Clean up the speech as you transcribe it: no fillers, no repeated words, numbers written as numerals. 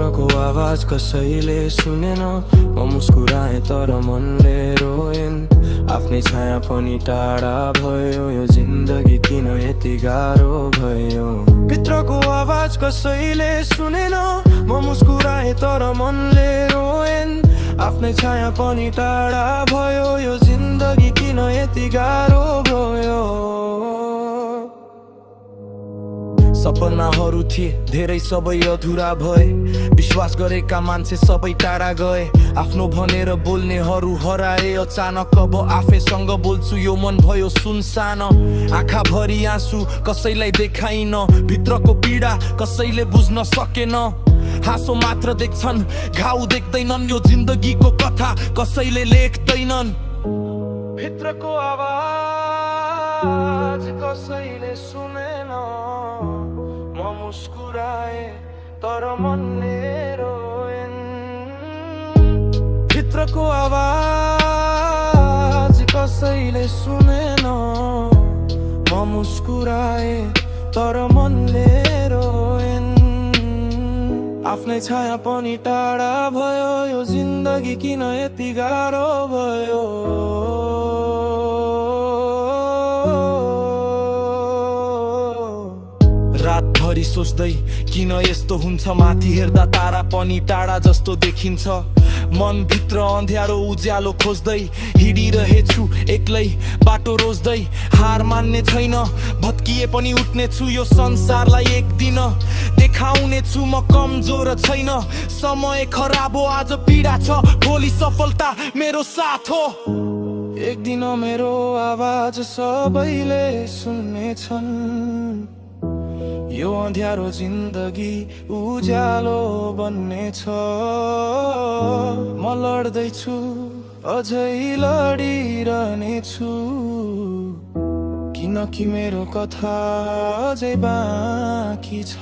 भित्रको आवाज कसैले सुनेन म मुस्कुराएँ तर मनले रोएन आफ्नै छाया पनि टाढा भयो यो जिन्दगी किन यति गाह्रो भयो भित्रको आवाज कसैले सुनेन म मुस्कुराएँ तर मनले रोएन आफ्नै छाया पनि टाढा भयो यो जिन्दगी किन यति गाह्रो भयो सपनाहरू थिए धेरै सबै अधुरा भए विश्वास गरेका मान्छे सबै टाढा गए आफ्नो भनेर बोल्नेहरू हराए अचानक अब आफैसँग बोल्छु यो मन भयो सुनसान आँखा भरि आँसु कसैलाई देखाइन भित्रको पीडा कसैले बुझ्न सकेन हाँसो मात्र देख्छन् घाउ देख्दैनन् यो जिन्दगीको कथा कसैले लेख्दैनन् भित्रको आवाज कसैले सुनेन म मुस्कुराएँ तर मनले रोएन भित्रको आवाज कसैले सुनेन म मुस्कुराएँ तर मनले रोएन आफ्नै छाया पनि टाढा भयो यो जिन्दगी किन यति गाह्रो भयो रातभरि सोच्दै किन यस्तो हुन्छ माथि हेर्दा तारा पनि टाढा जस्तो देखिन्छ मन भित्र अँध्यारो उज्यालो खोज्दै हिँडिरहेछु एक्लै बाटो रोज्दै हार मान्ने छैन भत्किए पनि उठ्ने छु यो संसारलाई एक दिन देखाउने छु म कमजोर छैन समय खराब हो आज पीडा छ भोलि सफलता मेरो साथ हो एक दिन मेरो आवाज सबैले सुन्नेछन् यो अँध्यारो जिन्दगी उज्यालो बन्नेछ म लड्दैछु अझै लडिरहनेछु किनकि मेरो कथा अझै बाँकी छ।